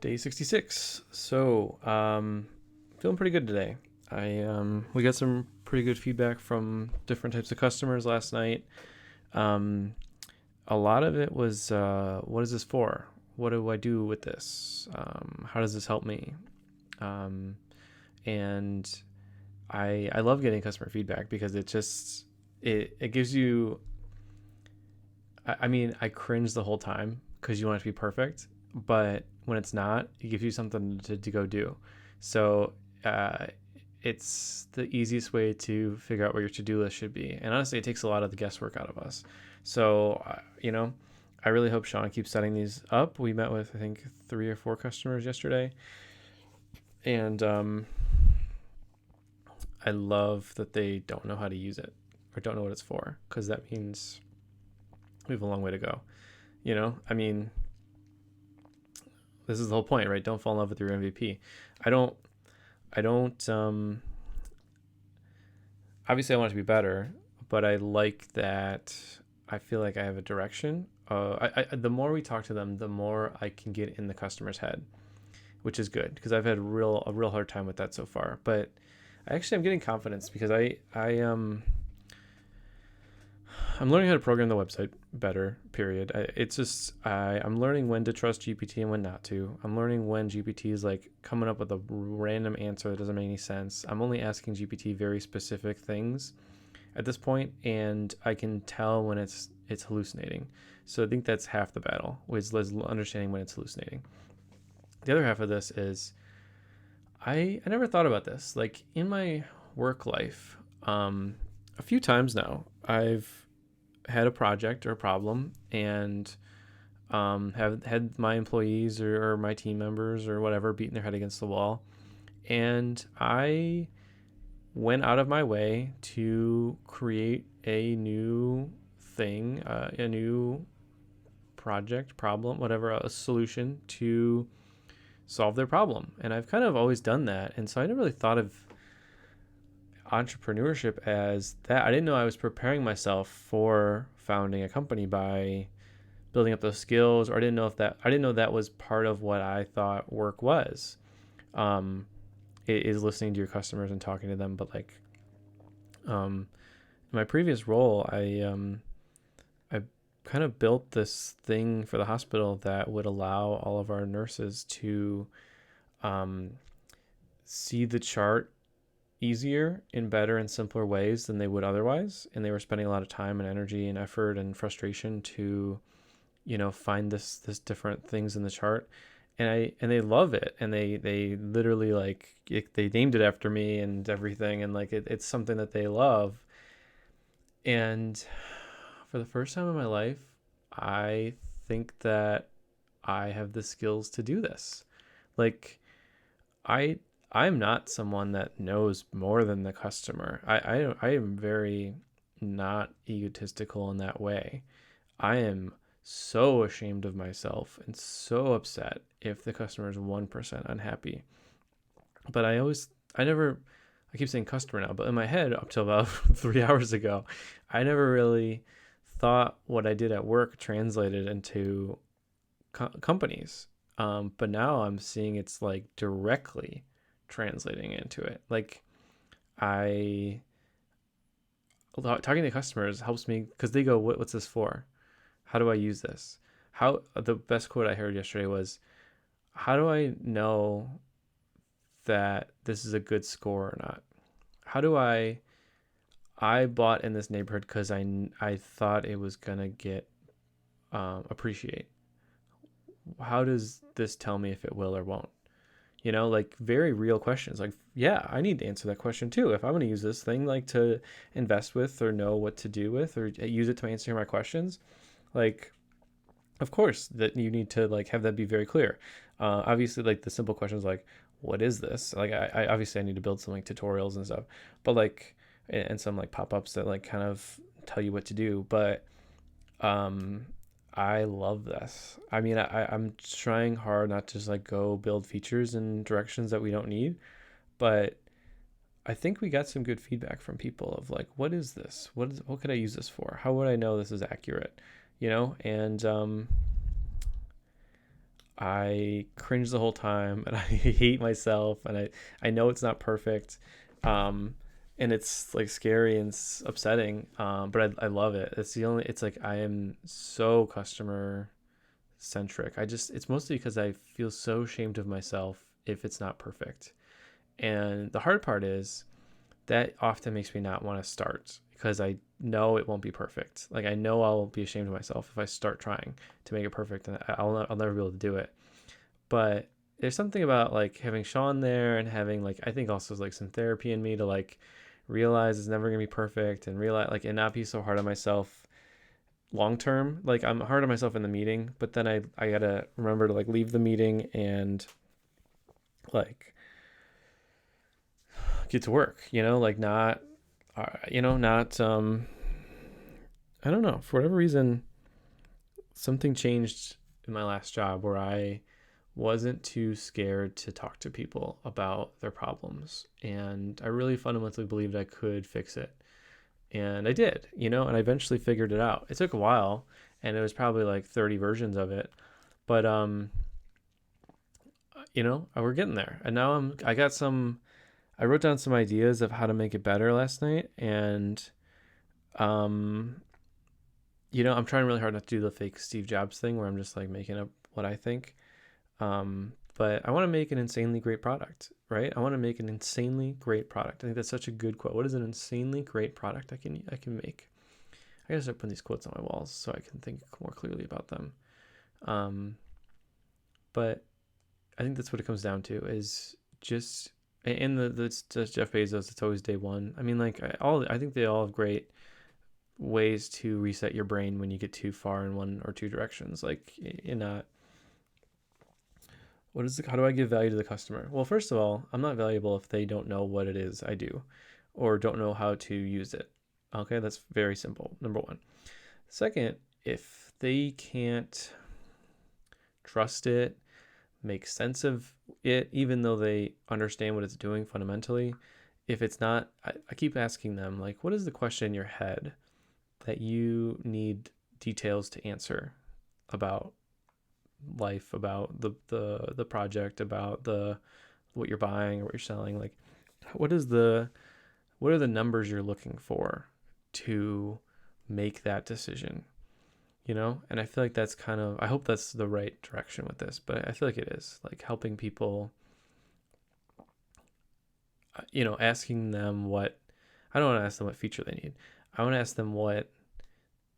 Day 66. Feeling pretty good today. We got some pretty good feedback from different types of customers last night. Um, a lot of it was, what is this for? What do I do with this? How does this help me? Um, and I love getting customer feedback because it gives you. I cringe the whole time because you want it to be perfect, but when it's not, it gives you something to go do. So uh, it's the easiest way to figure out where your to-do list should be. And honestly, it takes a lot of the guesswork out of us. So I really hope Sean keeps setting these up. We met with, I think, 3 or 4 customers yesterday. And I love that they don't know how to use it or don't know what it's for, because that means we have a long way to go. I mean, this is the whole point, right? Don't fall in love with your MVP. I don't, I don't, obviously I want it to be better, but I like that I feel like I have a direction. The more we talk to them, the more I can get in the customer's head, which is good because I've had a real hard time with that so far. But I'm getting confidence because I'm learning how to program the website better. Period. I'm learning when to trust GPT and when not to. I'm learning when GPT is like coming up with a random answer that doesn't make any sense. I'm only asking GPT very specific things at this point, and I can tell when it's hallucinating. So I think that's half the battle, is understanding when it's hallucinating. The other half of this is I never thought about this. Like in my work life, a few times now, I've had a project or a problem and have had my employees or my team members or whatever beating their head against the wall. And I went out of my way to create a new thing, a new project, problem, whatever, a solution to solve their problem. And I've kind of always done that. And so I never really thought of entrepreneurship as that. I didn't know I was preparing myself for founding a company by building up those skills, or I didn't know that was part of what I thought work was. Is listening to your customers and talking to them. But like, in my previous role, I kind of built this thing for the hospital that would allow all of our nurses to see the chart easier in better and simpler ways than they would otherwise. And they were spending a lot of time and energy and effort and frustration to, find this different things in the chart. And they love it. And they literally they named it after me and everything. And like, it's something that they love. And for the first time in my life, I think that I have the skills to do this. Like, I'm not someone that knows more than the customer. I am very not egotistical in that way. I am so ashamed of myself and so upset if the customer is 1% unhappy. But I keep saying customer now, but in my head up till about 3 hours ago, I never really thought what I did at work translated into companies. But now I'm seeing it's like directly translating into it. Like I talking to customers helps me because they go, what's this for? How do I use this? The best quote I heard yesterday was, how do I know that this is a good score or not? How do I bought in this neighborhood because I thought it was gonna get appreciate. How does this tell me if it will or won't? Like very real questions. Like, yeah, I need to answer that question too. If I'm going to use this thing like to invest with or know what to do with or use it to answer my questions, like, of course that you need to like have that be very clear. Obviously, like the simple questions like, what is this? Like, I obviously I need to build some like tutorials and stuff, but like, and some like pop-ups that like kind of tell you what to do. But um, I love this. I mean, I'm trying hard not to just like go build features in directions that we don't need, but I think we got some good feedback from people of like, what is this? What could I use this for? How would I know this is accurate? And I cringe the whole time and I hate myself, and I know it's not perfect. Um, and it's like scary and upsetting. But I love it. It's like I am so customer centric. It's mostly because I feel so ashamed of myself if it's not perfect. And the hard part is that often makes me not want to start because I know it won't be perfect. Like I know I'll be ashamed of myself if I start trying to make it perfect, and I'll never be able to do it. But there's something about like having Sean there and having like I think also like some therapy in me to like realize it's never gonna be perfect and realize like and not be so hard on myself long term. Like I'm hard on myself in the meeting, but then I gotta remember to like leave the meeting and like get to work. Like not not I don't know, for whatever reason something changed in my last job where I wasn't too scared to talk to people about their problems, and I really fundamentally believed I could fix it. And I did, and I eventually figured it out. It took a while, and it was probably like 30 versions of it, but we're getting there. And now I wrote down some ideas of how to make it better last night, and um I'm trying really hard not to do the fake Steve Jobs thing where I'm just like making up what I think. But I want to make an insanely great product, right? I want to make an insanely great product. I think that's such a good quote. What is an insanely great product I can make? I gotta start putting these quotes on my walls so I can think more clearly about them. But I think that's what it comes down to is just in the Jeff Bezos. It's always day one. I mean, like I think they all have great ways to reset your brain when you get too far in one or two directions. Like in a how do I give value to the customer? Well, first of all, I'm not valuable if they don't know what it is I do or don't know how to use it. Okay, that's very simple. Number one. Second, if they can't trust it, make sense of it, even though they understand what it's doing fundamentally, if it's not, I keep asking them, like, what is the question in your head that you need details to answer about life, about the project, about what you're buying or what you're selling? Like what are the numbers you're looking for to make that decision? And I feel like that's I hope that's the right direction with this, but I feel like it is, like helping people, asking them what I don't want to ask them what feature they need. I want to ask them what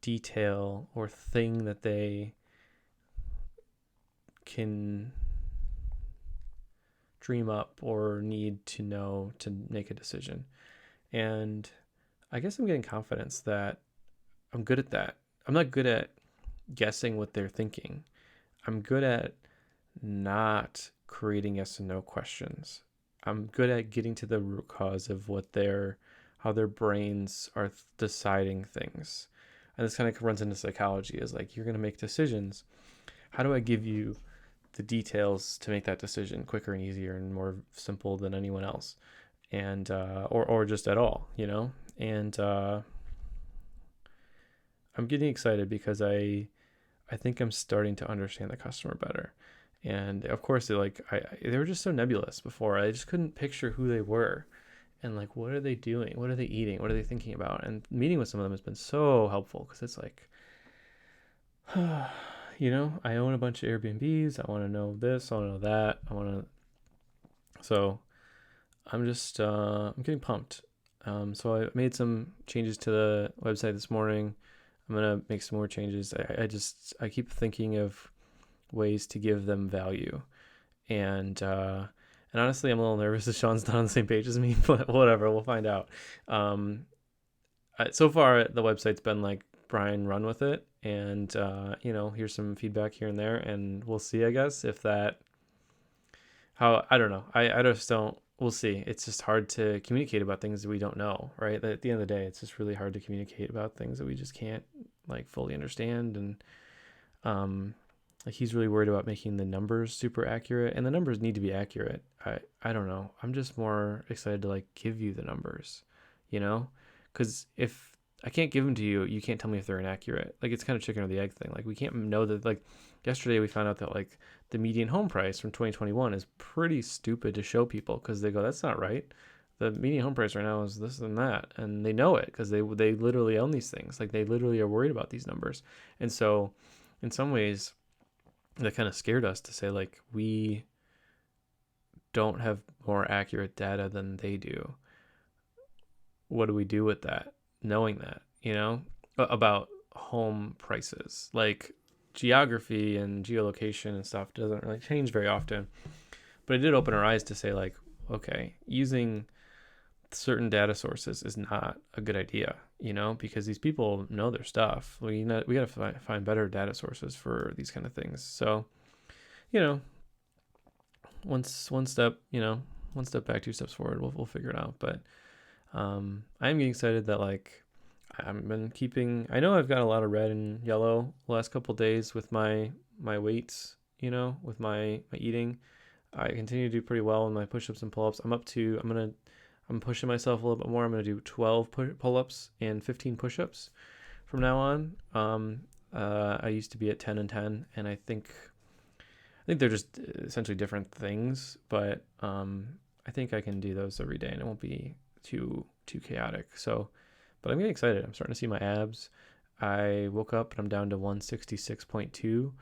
detail or thing that they can dream up or need to know to make a decision. And I guess I'm getting confidence that I'm good at that. I'm not good at guessing what they're thinking. I'm good at not creating yes and no questions. I'm good at getting to the root cause of how their brains are deciding things. And this kind of runs into psychology, is like, you're going to make decisions. How do I give you the details to make that decision quicker and easier and more simple than anyone else? And or just at all, and I'm getting excited because I think I'm starting to understand the customer better. And of course, they were just so nebulous before. I just couldn't picture who they were and like, what are they doing? What are they eating? What are they thinking about? And meeting with some of them has been so helpful because it's like, I own a bunch of Airbnbs. I want to know this. I want to know that. So I'm just, I'm getting pumped. So I made some changes to the website this morning. I'm going to make some more changes. I keep thinking of ways to give them value. And honestly, I'm a little nervous that Sean's not on the same page as me, but whatever, we'll find out. So far the website's been like, Brian, run with it. And, here's some feedback here and there, and we'll see, I guess, if that, I don't know. I just don't, we'll see. It's just hard to communicate about things that we don't know, right? At the end of the day, it's just really hard to communicate about things that we just can't like fully understand. And, like he's really worried about making the numbers super accurate, and the numbers need to be accurate. I don't know. I'm just more excited to like give you the numbers, because if I can't give them to you, you can't tell me if they're inaccurate. Like it's kind of chicken or the egg thing. Like we can't know that, like yesterday we found out that like the median home price from 2021 is pretty stupid to show people, because they go, that's not right. The median home price right now is this and that, and they know it because they literally own these things. Like they literally are worried about these numbers. And so in some ways that kind of scared us to say like, we don't have more accurate data than they do. What do we do with that, knowing that, about home prices? Like geography and geolocation and stuff doesn't really change very often, but it did open our eyes to say like, okay, using certain data sources is not a good idea, because these people know their stuff. We got to find better data sources for these kind of things. So, one step back, two steps forward. We'll figure it out. But I'm getting excited that like I've been keeping. I know I've got a lot of red and yellow the last couple of days with my weights. With my eating. I continue to do pretty well in my push-ups and pull-ups. I'm pushing myself a little bit more. I'm gonna do 12 pull-ups and 15 push-ups from now on. I used to be at 10 and 10, and I think they're just essentially different things, but I think I can do those every day, and it won't be too chaotic. So, but I'm getting excited. I'm starting to see my abs. I woke up and I'm down to 166.2.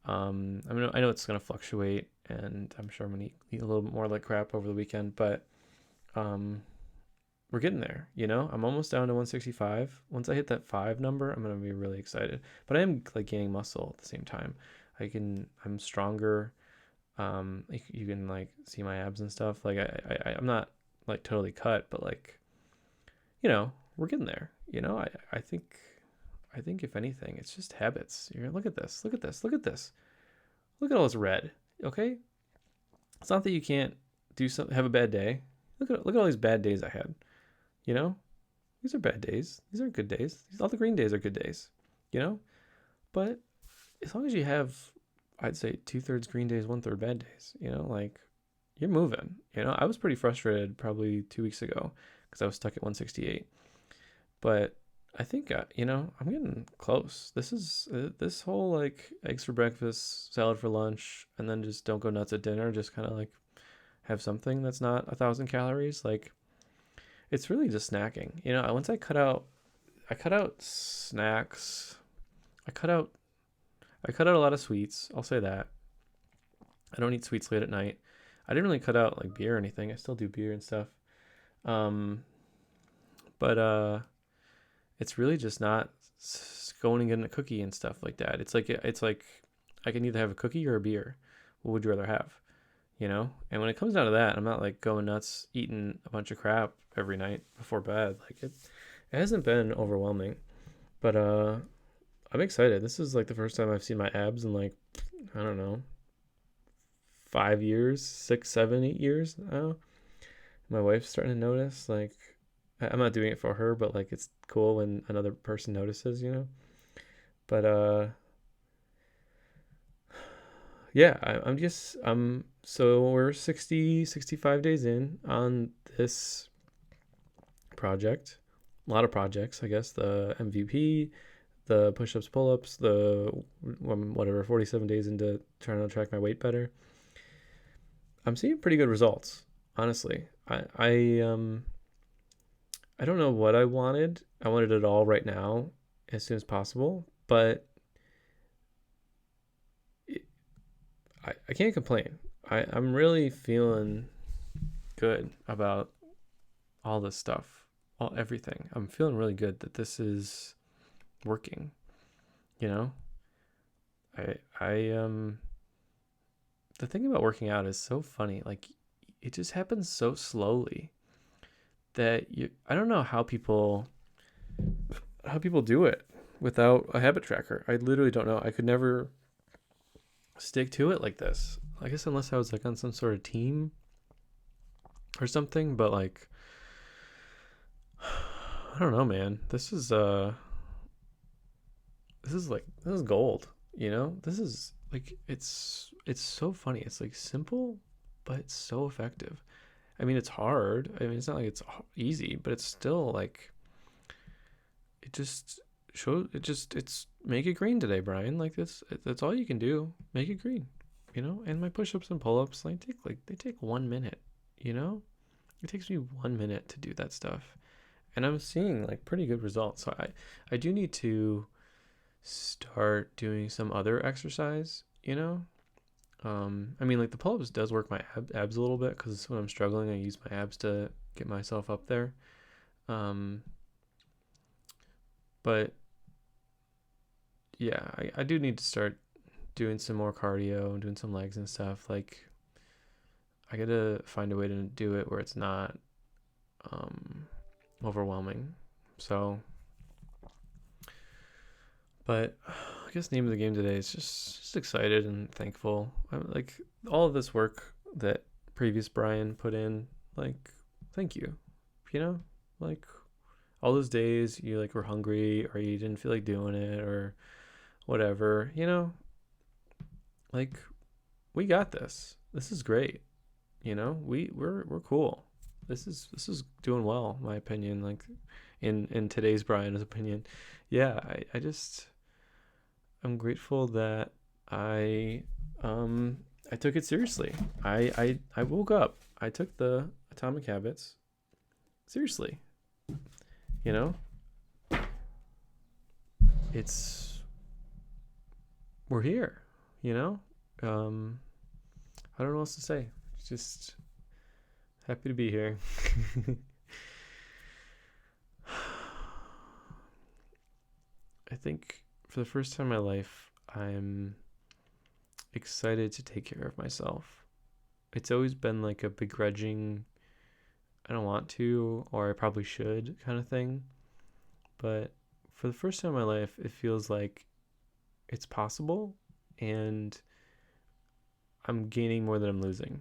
I know it's gonna fluctuate, and I'm sure I'm gonna eat a little bit more like crap over the weekend, but we're getting there. I'm almost down to 165. Once I hit that 5 number, I'm gonna be really excited. But I am like gaining muscle at the same time. I'm stronger. You can like see my abs and stuff. Like I'm not like totally cut, but like, we're getting there. I think if anything, it's just habits. Look at this. Look at this. Look at this. Look at all this red. Okay. It's not that you can't have a bad day. Look at all these bad days I had. These are bad days. These are good days. All the green days are good days. But as long as you have, I'd say 2/3 green days, 1/3 bad days, like you're moving. I was pretty frustrated probably 2 weeks ago because I was stuck at 168. But I think, I'm getting close. This whole like eggs for breakfast, salad for lunch, and then just don't go nuts at dinner. Just kind of like have something that's not 1,000 calories. Like it's really just snacking. Once I cut out snacks. I cut out a lot of sweets. I'll say that. I don't eat sweets late at night. I didn't really cut out like beer or anything. I still do beer and stuff. But it's really just not going and getting a cookie and stuff like that. It's like I can either have a cookie or a beer. What would you rather have? And when it comes down to that, I'm not like going nuts eating a bunch of crap every night before bed. Like it hasn't been overwhelming, but I'm excited. This is like the first time I've seen my abs in like, I don't know, 5 years, 6, 7, 8 years now. My wife's starting to notice. Like, I'm not doing it for her, but like it's cool when another person notices, But yeah, so we're 65 days in on this project. A lot of projects, I guess. The MVP, the push-ups, pull-ups, the 47 days into trying to track my weight better. I'm seeing pretty good results, honestly. I don't know what I wanted. I wanted it all right now, as soon as possible, but I can't complain. I'm really feeling good about all this stuff, everything. I'm feeling really good that this is working. The thing about working out is so funny. Like, it just happens so slowly that I don't know how people do it without a habit tracker. I literally don't know. I could never stick to it like this. I guess unless I was like on some sort of team or something, but like I don't know, man. This is gold, This is like it's so funny. It's like simple, but it's so effective. I mean, it's hard. I mean, it's not like it's easy, but it's still like it's make it green today, Brian. Like that's all you can do. Make it green, And my push-ups and pull-ups they take 1 minute, you know. It takes me 1 minute to do that stuff, and I'm seeing like pretty good results. So I do need to start doing some other exercise, I mean, like the pull-ups does work my abs a little bit, because when I'm struggling, I use my abs to get myself up there. Um, but yeah, I do need to start doing some more cardio and doing some legs and stuff. Like, I gotta find a way to do it where it's not overwhelming. So, but I guess name of the game today is just excited and thankful. I'm like, all of this work that previous Brian put in, like, thank you. Like all those days you like were hungry or you didn't feel like doing it or whatever, like we got this. This is great. We're cool. This is doing well, in my opinion. Like in today's Brian's opinion. Yeah, I'm grateful that I took it seriously. I woke up. I took the Atomic Habits seriously. It's we're here, I don't know what else to say. Just happy to be here. I think for the first time in my life, I'm excited to take care of myself. It's always been like a begrudging, I don't want to, or I probably should kind of thing. But for the first time in my life, it feels like it's possible, and I'm gaining more than I'm losing.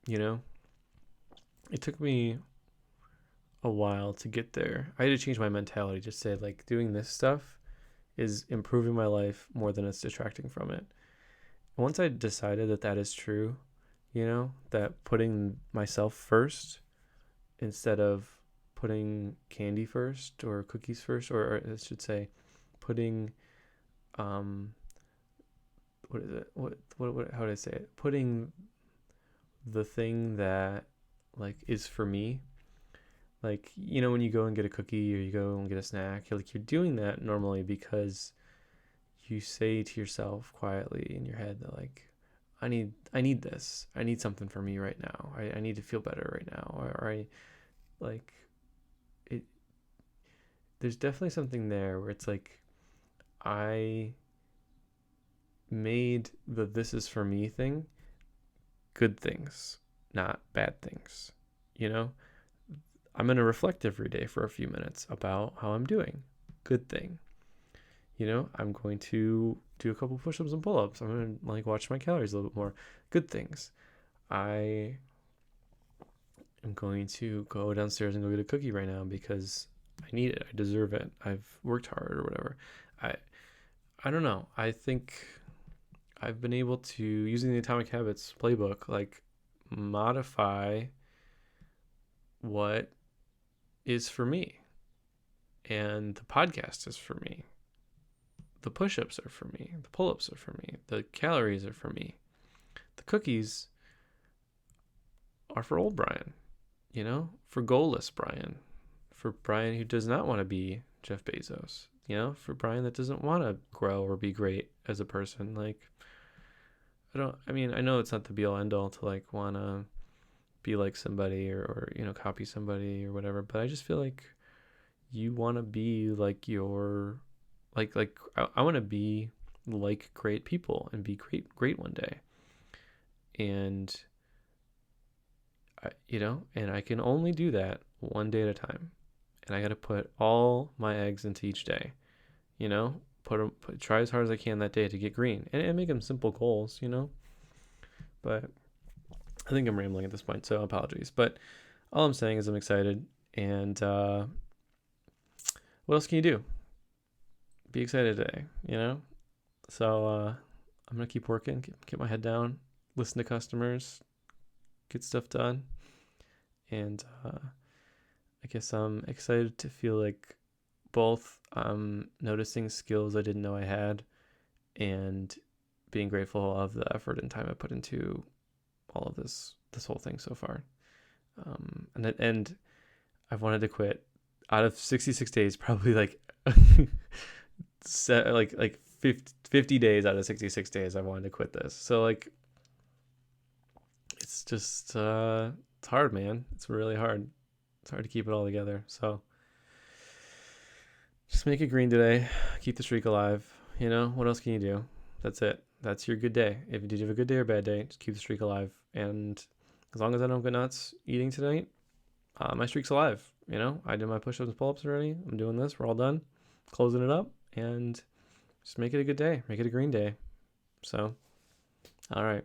It took me a while to get there. I had to change my mentality, just say like doing this stuff is improving my life more than it's detracting from it. Once I decided that that is true, that putting myself first instead of putting candy first or cookies first, or I should say putting what is it, what how do I say it, putting the thing that like is for me, like when you go and get a cookie or you go and get a snack, you're doing that normally because you say to yourself quietly in your head that like I need this, I need something for me right now, I need to feel better right now, or I like it. There's definitely something there where it's like I made the this is for me thing good things, not bad things. I'm going to reflect every day for a few minutes about how I'm doing. Good thing. I'm going to do a couple push-ups and pull-ups. I'm going to like watch my calories a little bit more. Good things. I am going to go downstairs and go get a cookie right now because I need it. I deserve it. I've worked hard or whatever. I don't know. I think I've been able to, using the Atomic Habits playbook, like modify what is for me. And the podcast is for me. The push-ups are for me. The pull-ups are for me. The calories are for me. The cookies are for old Brian, for goalless Brian, for Brian who does not want to be Jeff Bezos, for Brian that doesn't want to grow or be great as a person. Like, I know it's not the be all end all to like want to be like somebody or copy somebody or whatever, but I just feel like you want to be like your, like I want to be like great people and be great one day. And and I can only do that one day at a time. And I got to put all my eggs into each day, try as hard as I can that day to get green and make them simple goals, but I think I'm rambling at this point, so apologies. But all I'm saying is I'm excited. And what else can you do? Be excited today, So I'm going to keep working, get my head down, listen to customers, get stuff done. And I guess I'm excited to feel like both noticing skills I didn't know I had and being grateful of the effort and time I put into all of this whole thing so far. And I've wanted to quit out of 66 days, probably like like 50 days out of 66 days I wanted to quit this. So like it's just it's hard, man. It's really hard. It's hard to keep it all together. So just make it green today. Keep the streak alive. You know, what else can you do? That's it. That's your good day. If you did have a good day or bad day, just keep the streak alive. And as long as I don't go nuts eating tonight, my streak's alive. You know, I did my push-ups and pull-ups already. I'm doing this. We're all done. Closing it up. And just make it a good day. Make it a green day. So, all right.